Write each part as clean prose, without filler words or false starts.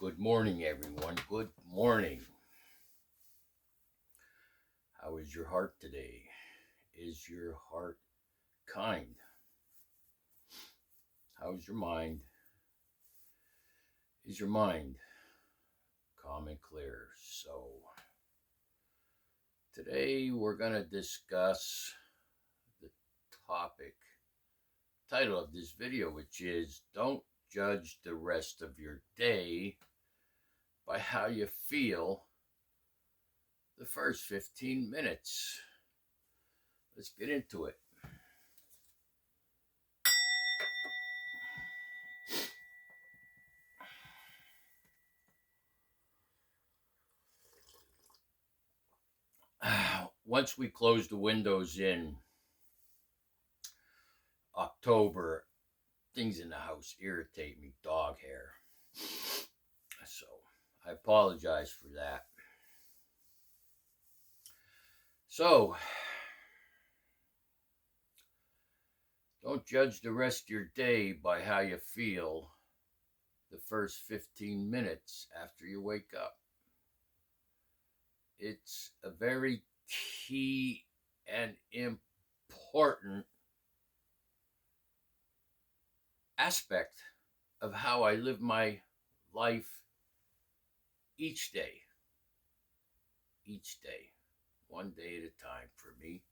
Good morning, everyone. Good morning. How is your heart today? Is your heart kind? How's your mind? Is your mind calm and clear? So, today we're going to discuss the topic, title of this video, which is Don't Judge the Rest of Your Day by How You Feel the First 15 minutes. Let's get into it. Once we close the windows in October, things in the house irritate me, dog hair. So I apologize for that. So don't judge the rest of your day by how you feel the first 15 minutes after you wake up. It's a very key and important aspect of how I live my life each day, one day at a time for me.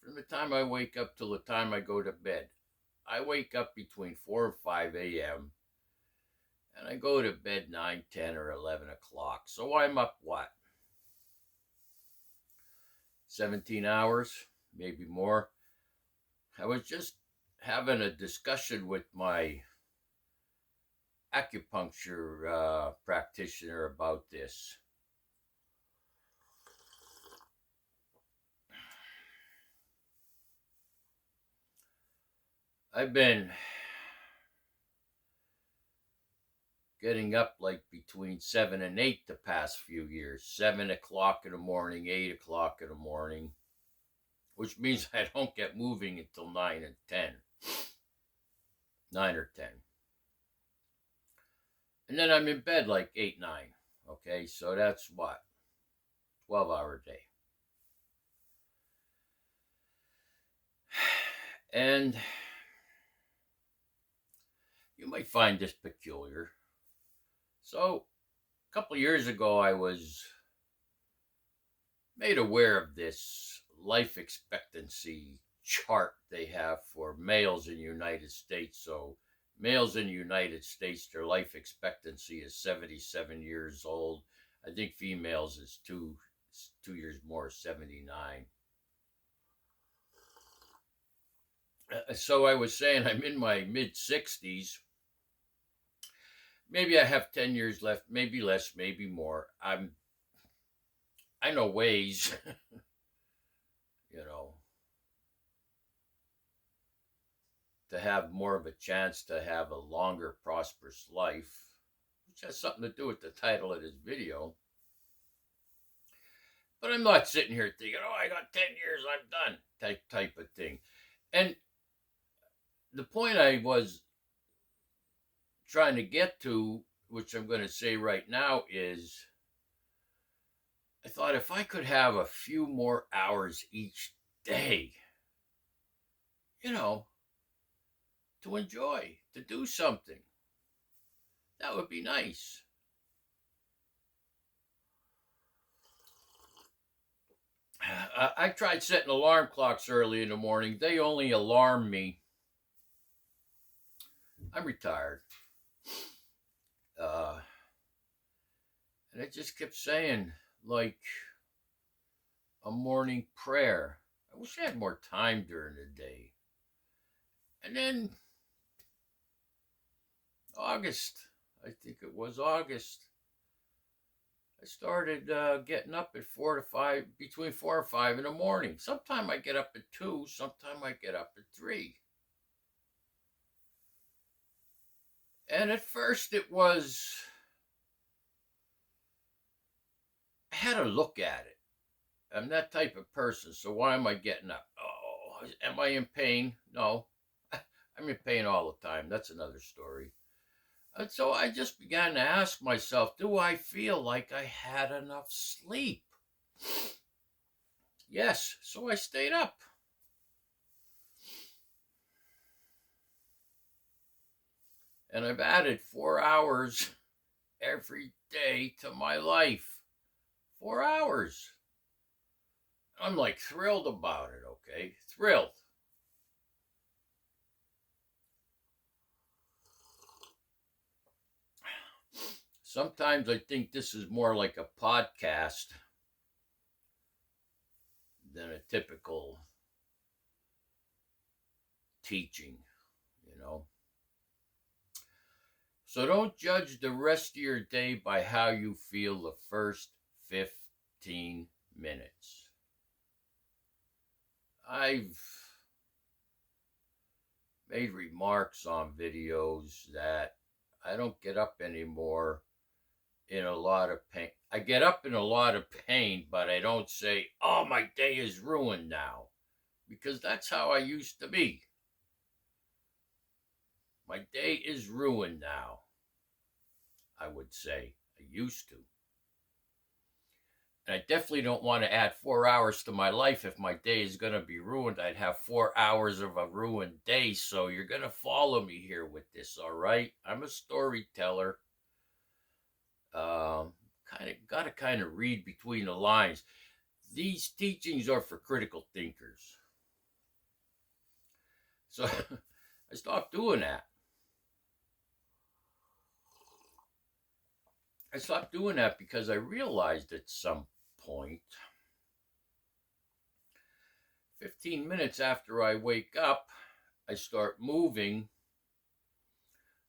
From the time I wake up till the time I go to bed. I wake up between 4 and 5 a.m. and I go to bed 9, 10, or 11 o'clock. So I'm up, 17 hours, maybe more. I was just having a discussion with my acupuncture practitioner about this. I've been getting up like between 7 and 8 the past few years. 7 o'clock in the morning, 8 o'clock in the morning, which means I don't get moving until 9 and 10. 9 or 10. And then I'm in bed like 8, 9. Okay, so that's 12-hour day. And you might find this peculiar. So a couple of years ago, I was made aware of this life expectancy chart they have for males in the United States. So males in the United States, their life expectancy is 77 years old. I think females is two years more, 79. So I was saying I'm in my mid-60s. Maybe I have 10 years left, maybe less, maybe more. I know ways, to have more of a chance to have a longer, prosperous life, which has something to do with the title of this video. But I'm not sitting here thinking, I got 10 years, I'm done, type of thing. And the point I was trying to get to, which I'm going to say right now, is I thought if I could have a few more hours each day, to enjoy, to do something, that would be nice. I tried setting alarm clocks early in the morning. They only alarm me. I'm retired. And it just kept saying, like, a morning prayer. I wish I had more time during the day. And then August, I think it was August, I started getting up at 4 to 5, between 4 and 5 in the morning. Sometime I get up at 2, sometime I get up at 3. And at first it was, I had to look at it. I'm that type of person, so why am I getting up? Oh, am I in pain? No, I'm in pain all the time. That's another story. And so I just began to ask myself, do I feel like I had enough sleep? Yes, so I stayed up. And I've added 4 hours every day to my life. 4 hours. I'm like thrilled about it, okay? Thrilled. Sometimes I think this is more like a podcast than a typical teaching, you know? So don't judge the rest of your day by how you feel the first 15 minutes. I've made remarks on videos that I don't get up anymore in a lot of pain. I get up in a lot of pain, but I don't say, oh, my day is ruined now, because that's how I used to be. My day is ruined now, I would say. I used to. And I definitely don't want to add 4 hours to my life. If my day is going to be ruined, I'd have 4 hours of a ruined day. So you're going to follow me here with this, all right? I'm a storyteller. Kind of read between the lines. These teachings are for critical thinkers. So I stopped doing that. I stopped doing that because I realized at some point, 15 minutes after I wake up, I start moving.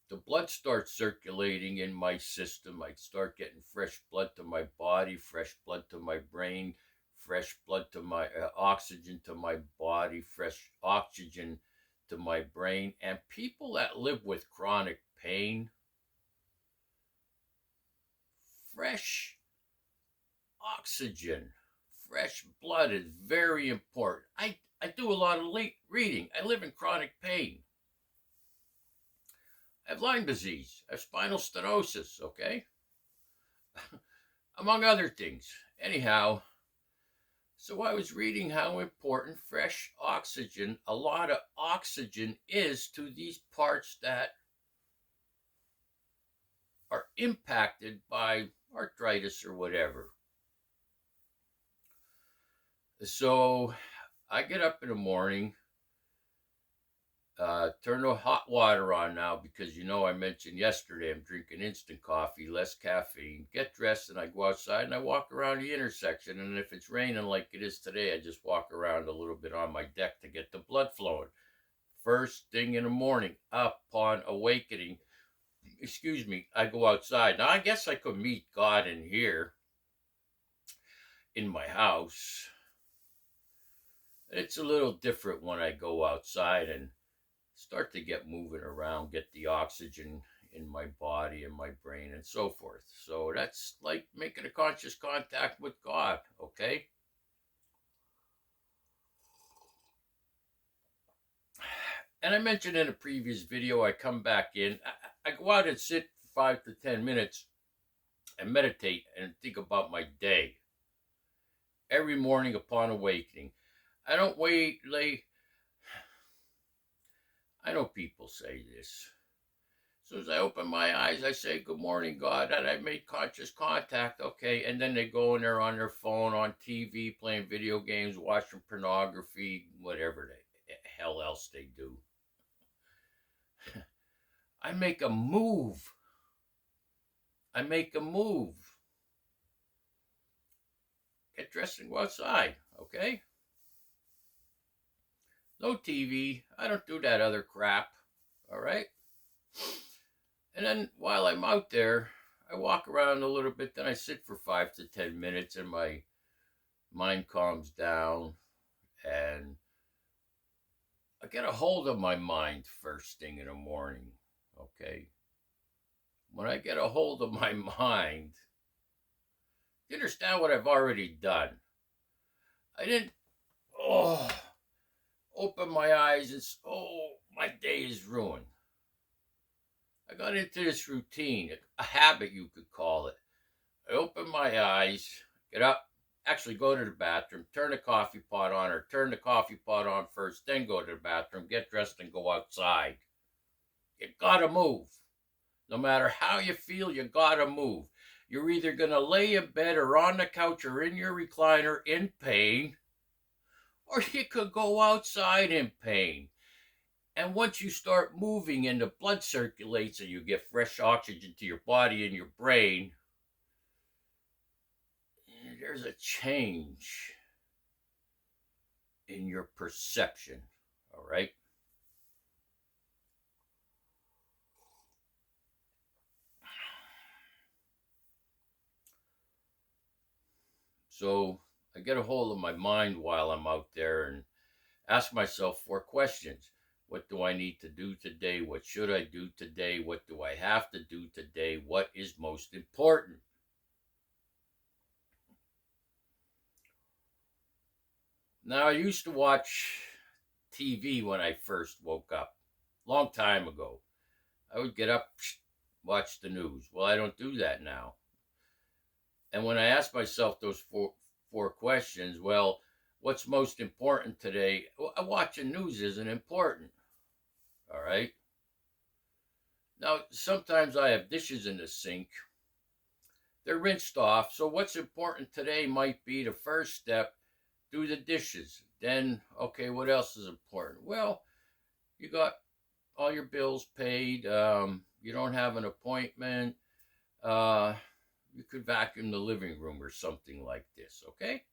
The blood starts circulating in my system. I start getting fresh blood to my body, fresh blood to my brain, fresh blood to my oxygen to my body, fresh oxygen to my brain. And people that live with chronic pain, fresh oxygen, fresh blood is very important. I do a lot of reading. I live in chronic pain. I have Lyme disease. I have spinal stenosis, okay? Among other things. Anyhow, so I was reading how important fresh oxygen, a lot of oxygen, is to these parts that are impacted by arthritis or whatever. So I get up in the morning, turn the hot water on now because I mentioned yesterday I'm drinking instant coffee, less caffeine, get dressed, and I go outside and I walk around the intersection. And if it's raining like it is today, I just walk around a little bit on my deck to get the blood flowing. First thing in the morning, upon awakening, I go outside. Now, I guess I could meet God in here in my house. It's a little different when I go outside and start to get moving around, get the oxygen in my body and my brain and so forth. So that's like making a conscious contact with God, okay? And I mentioned in a previous video, I come back in, I go out and sit for 5 to 10 minutes and meditate and think about my day every morning upon awakening. I don't I know people say this. As soon as I open my eyes, I say, good morning, God, and I made conscious contact, okay? And then they go in there on their phone, on TV, playing video games, watching pornography, whatever the hell else they do. I make a move. Get dressed and go outside, okay? No TV. I don't do that other crap, all right? And then while I'm out there, I walk around a little bit, then I sit for 5 to 10 minutes and my mind calms down and I get a hold of my mind first thing in the morning, okay? When I get a hold of my mind, you understand what I've already done. I didn't, open my eyes and, my day is ruined. I got into this routine, a habit you could call it. I open my eyes, get up, actually go to the bathroom, turn the coffee pot on, or turn the coffee pot on first, then go to the bathroom, get dressed, and go outside. You gotta move. No matter how you feel, you gotta move. You're either gonna lay in bed or on the couch or in your recliner in pain, or you could go outside in pain. And once you start moving and the blood circulates and you get fresh oxygen to your body and your brain, there's a change in your perception. All right. So I get a hold of my mind while I'm out there and ask myself 4 questions. What do I need to do today? What should I do today? What do I have to do today? What is most important? Now, I used to watch TV when I first woke up, long time ago. I would get up, watch the news. Well, I don't do that now. And when I ask myself those four questions, well, what's most important today? Watching news isn't important. All right. Now, sometimes I have dishes in the sink. They're rinsed off. So, what's important today might be the first step, do the dishes. Then, okay, what else is important? Well, you got all your bills paid. You don't have an appointment. You could vacuum the living room or something like this, okay?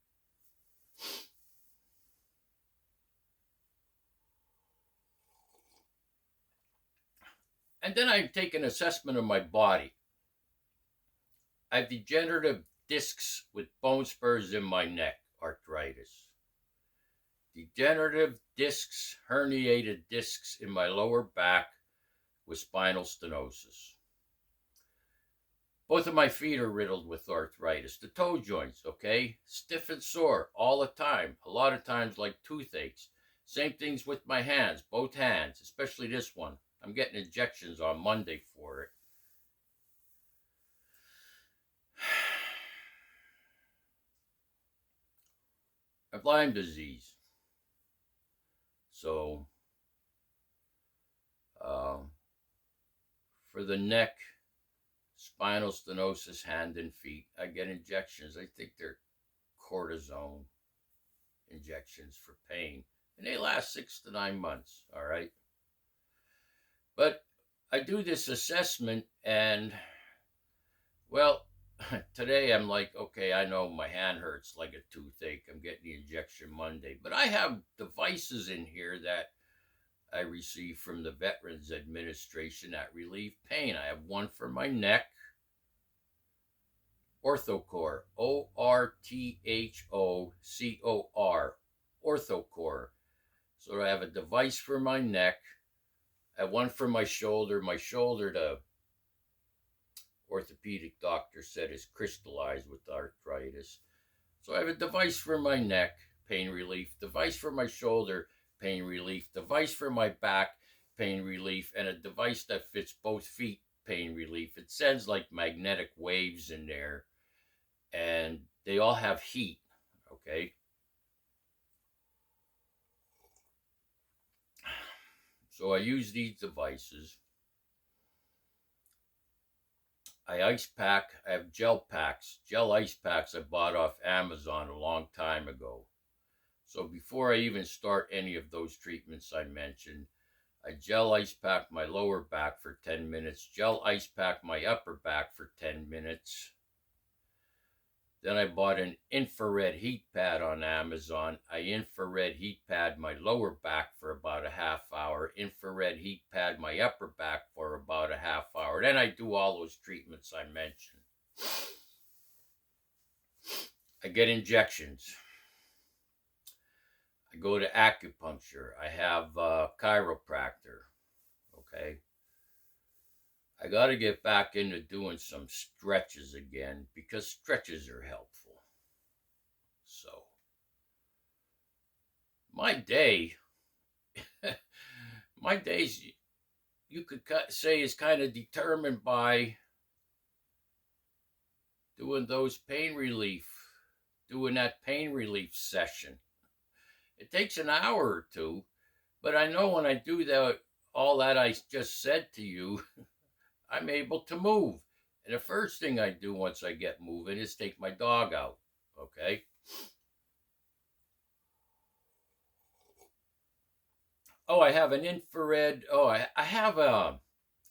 And then I take an assessment of my body. I have degenerative discs with bone spurs in my neck, arthritis. Degenerative discs, herniated discs in my lower back with spinal stenosis. Both of my feet are riddled with arthritis. The toe joints, okay? Stiff and sore all the time. A lot of times like toothaches. Same things with my hands, both hands, especially this one. I'm getting injections on Monday for it. I have Lyme disease. So, for the neck, spinal stenosis, hand and feet, I get injections. I think they're cortisone injections for pain. And they last 6 to 9 months, all right? But I do this assessment and, well, today I'm like, okay, I know my hand hurts like a toothache. I'm getting the injection Monday. But I have devices in here that I receive from the Veterans Administration that relieve pain. I have one for my neck, OrthoCore, OrthoCor, OrthoCore. So I have a device for my neck. I have one for my shoulder. My shoulder, the orthopedic doctor said, is crystallized with arthritis. So I have a device for my neck, pain relief, device for my shoulder, pain relief, device for my back, pain relief, and a device that fits both feet, pain relief. It sends like magnetic waves in there, and they all have heat, okay? So I use these devices. I ice pack. I have gel packs, gel ice packs I bought off Amazon a long time ago. So before I even start any of those treatments I mentioned, I gel ice pack my lower back for 10 minutes, gel ice pack my upper back for 10 minutes. Then I bought an infrared heat pad on Amazon. I infrared heat pad my lower back for about a half hour, infrared heat pad my upper back for about a half hour. Then I do all those treatments I mentioned. I get injections. I go to acupuncture. I have a chiropractor. Okay. I got to get back into doing some stretches again because stretches are helpful. So, my day, my days, you could say is kind of determined by doing that pain relief session. It takes an hour or two, but I know when I do that, all that I just said to you, I'm able to move. And the first thing I do once I get moving is take my dog out. Okay. Oh, I have an infrared. Oh, I have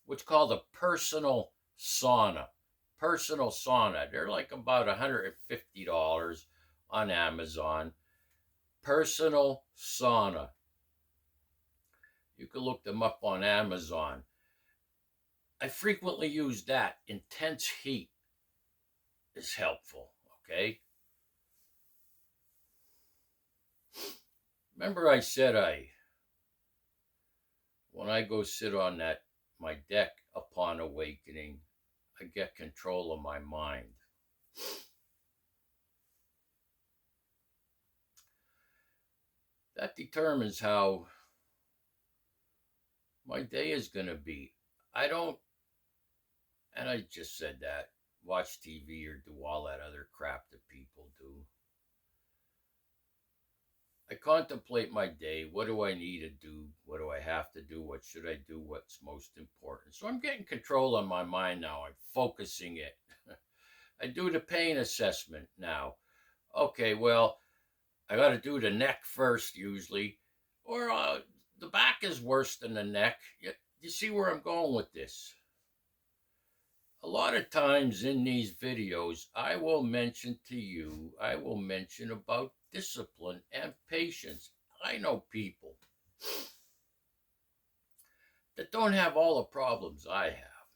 what's called a personal sauna. Personal sauna. They're like about $150 on Amazon. Personal sauna. You can look them up on Amazon. I frequently use that. Intense heat is helpful. Okay. Remember I said when I go sit on my deck upon awakening, I get control of my mind. That determines how my day is going to be. I don't, and I just said that, watch TV or do all that other crap that people do. I contemplate my day. What do I need to do? What do I have to do? What should I do? What's most important? So I'm getting control on my mind now. I'm focusing it. I do the pain assessment now. Okay, well, I got to do the neck first usually, or the back is worse than the neck. You see where I'm going with this? A lot of times in these videos, I will mention about discipline and patience. I know people that don't have all the problems I have.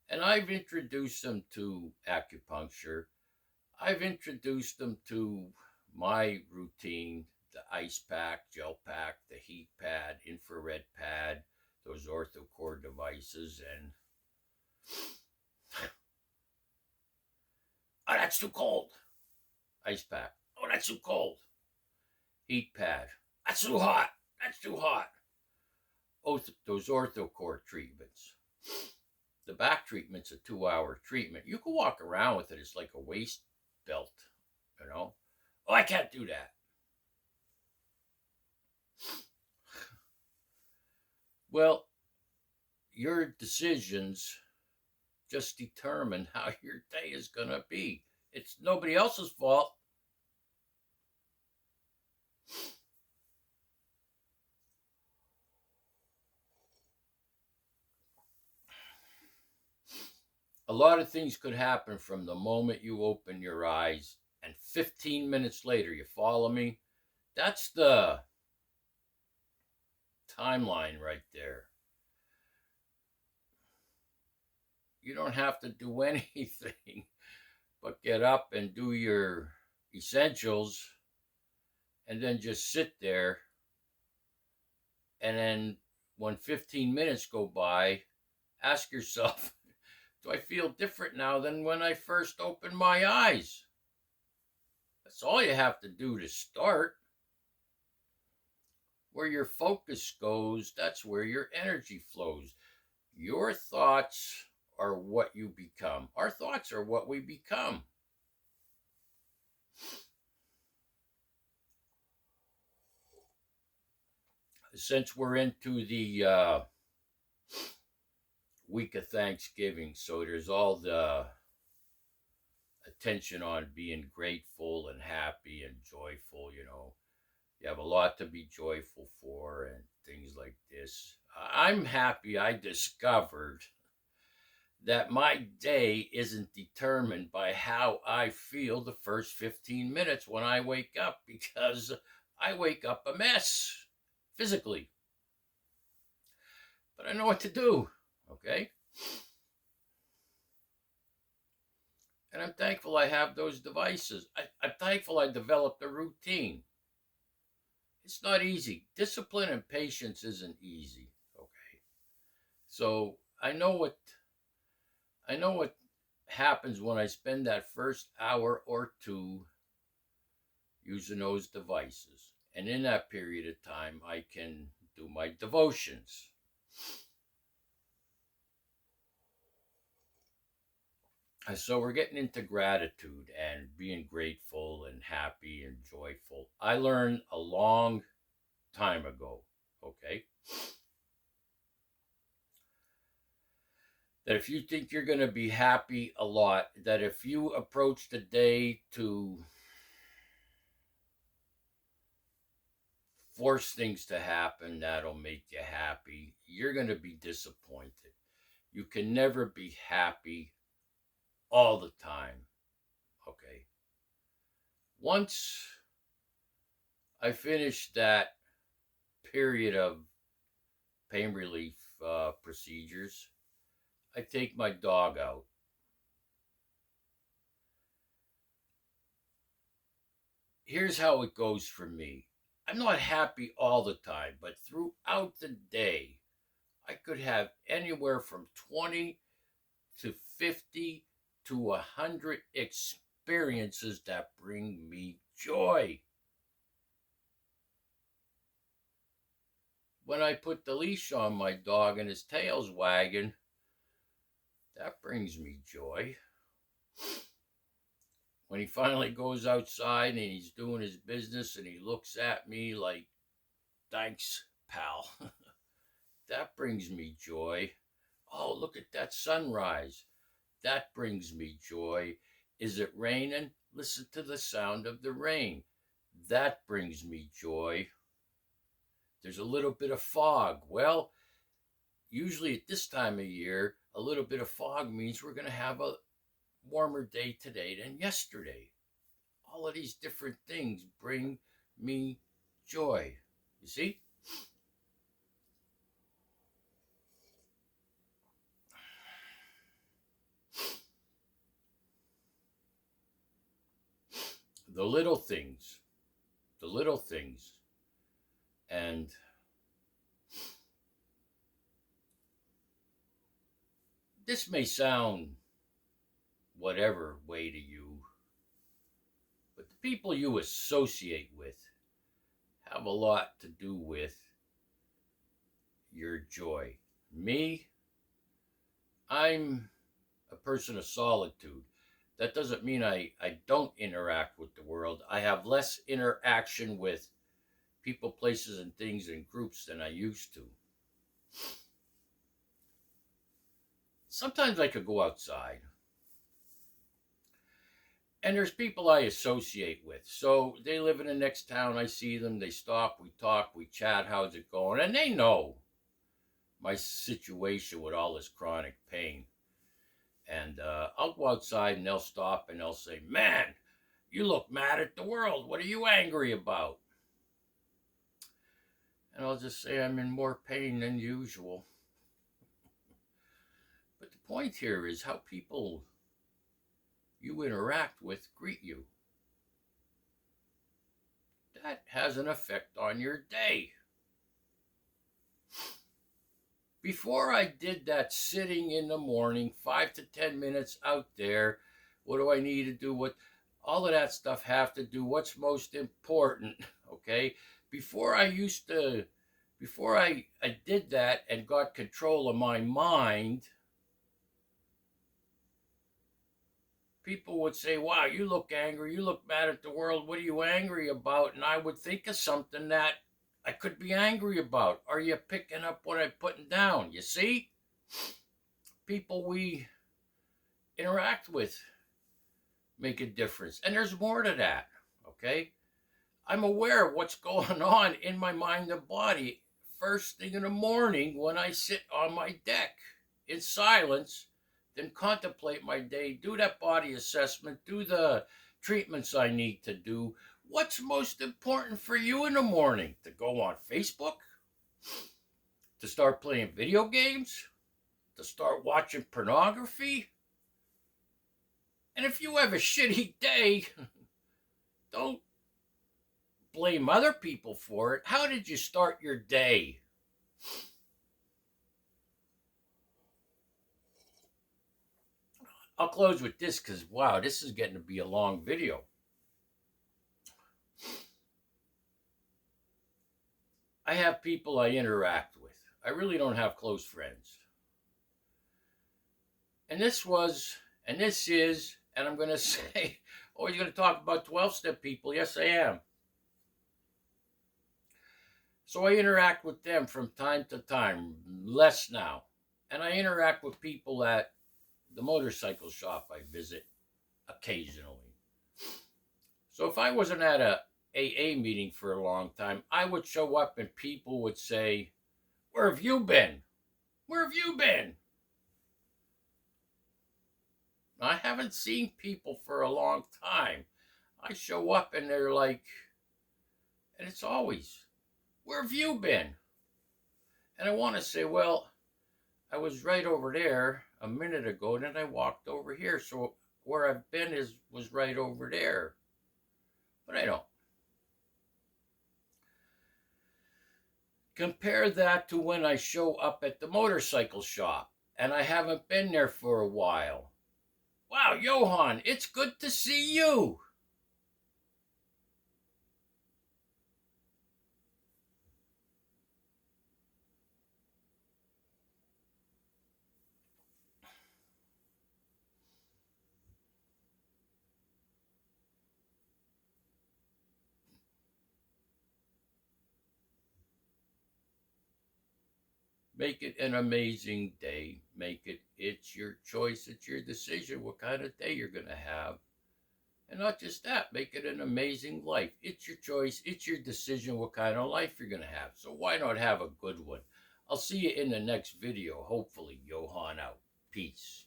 And I've introduced them to acupuncture. I've introduced them to my routine, the ice pack, gel pack, the heat pad, infrared pad, those orthocore devices, and oh, that's too cold. Ice pack. Oh, that's too cold. Heat pad. That's too hot. That's too hot. Oh, those orthocore treatments. The back treatment's a 2-hour treatment. You can walk around with it. It's like a waist belt, you know. Oh, I can't do that. Well, your decisions just determine how your day is going to be. It's nobody else's fault. A lot of things could happen from the moment you open your eyes and 15 minutes later, you follow me? That's the timeline right there. You don't have to do anything but get up and do your essentials and then just sit there. And then when 15 minutes go by, ask yourself, do I feel different now than when I first opened my eyes? That's all you have to do to start. Where your focus goes, that's where your energy flows. Your thoughts are what you become. Our thoughts are what we become. Since we're into the week of Thanksgiving, so there's all the attention on being grateful and happy and joyful, you know. You have a lot to be joyful for and things like this. I'm happy I discovered that my day isn't determined by how I feel the first 15 minutes when I wake up, because I wake up a mess physically. But I know what to do, okay? And I'm thankful I have those devices. I'm thankful I developed a routine. It's not easy. Discipline and patience isn't easy, okay? So I know what happens when I spend that first hour or two using those devices. And in that period of time, I can do my devotions. So we're getting into gratitude and being grateful and happy and joyful. I learned a long time ago, okay, that if you think you're going to be happy a lot, that if you approach the day to force things to happen that'll make you happy, you're going to be disappointed. You can never be happy all the time, okay? Once I finished that period of pain relief procedures, I take my dog out. Here's how it goes for me. I'm not happy all the time, but throughout the day, I could have anywhere from 20 to 50 to 100 experiences that bring me joy. When I put the leash on my dog and his tail's wagging, that brings me joy. When he finally goes outside and he's doing his business and he looks at me like, thanks, pal, that brings me joy. Oh, look at that sunrise. That brings me joy. Is it raining? Listen to the sound of the rain. That brings me joy. There's a little bit of fog. Well, usually at this time of year, a little bit of fog means we're going to have a warmer day today than yesterday. All of these different things bring me joy. You see? The little things, the little things. And this may sound whatever way to you, but the people you associate with have a lot to do with your joy. Me, I'm a person of solitude. That doesn't mean I don't interact with the world. I have less interaction with people, places, and things in groups than I used to. Sometimes I could go outside and there's people I associate with. So they live in the next town. I see them. They stop. We talk. We chat. How's it going? And they know my situation with all this chronic pain. And I'll go outside and they'll stop and they'll say, man, you look mad at the world. What are you angry about? And I'll just say I'm in more pain than usual. But the point here is how people you interact with greet you. That has an effect on your day. Before I did that sitting in the morning, 5 to 10 minutes out there, what do I need to do? What all of that stuff have to do? What's most important? Okay. Before I did that and got control of my mind, people would say, wow, you look angry. You look mad at the world. What are you angry about? And I would think of something that I could be angry about. Are you picking up what I'm putting down? You see? People we interact with make a difference. And there's more to that, okay? I'm aware of what's going on in my mind and body first thing in the morning when I sit on my deck in silence, then contemplate my day, do that body assessment, do the treatments I need to do. What's most important for you in the morning? To go on Facebook? To start playing video games? To start watching pornography? And if you have a shitty day, don't blame other people for it. How did you start your day? I'll close with this because, wow, this is getting to be a long video. I have people I interact with, I really don't have close friends. And this was, and this is, and I'm going to say, oh, you're going to talk about 12-step people. Yes, I am. So I interact with them from time to time, less now. And I interact with people at the motorcycle shop I visit occasionally. So if I wasn't at a AA meeting for a long time, I would show up and people would say, "Where have you been? Where have you been?" I haven't seen people for a long time. I show up and they're like, and it's always, "Where have you been?" And I want to say, well, I was right over there a minute ago, and then I walked over here. So where I've been was right over there. But I don't. Compare that to when I show up at the motorcycle shop and I haven't been there for a while. "Wow, Johan, it's good to see you." Make it an amazing day. It's your choice, it's your decision what kind of day you're going to have. And not just that, make it an amazing life. It's your choice, it's your decision what kind of life you're going to have. So why not have a good one? I'll see you in the next video. Hopefully, Johan out. Peace.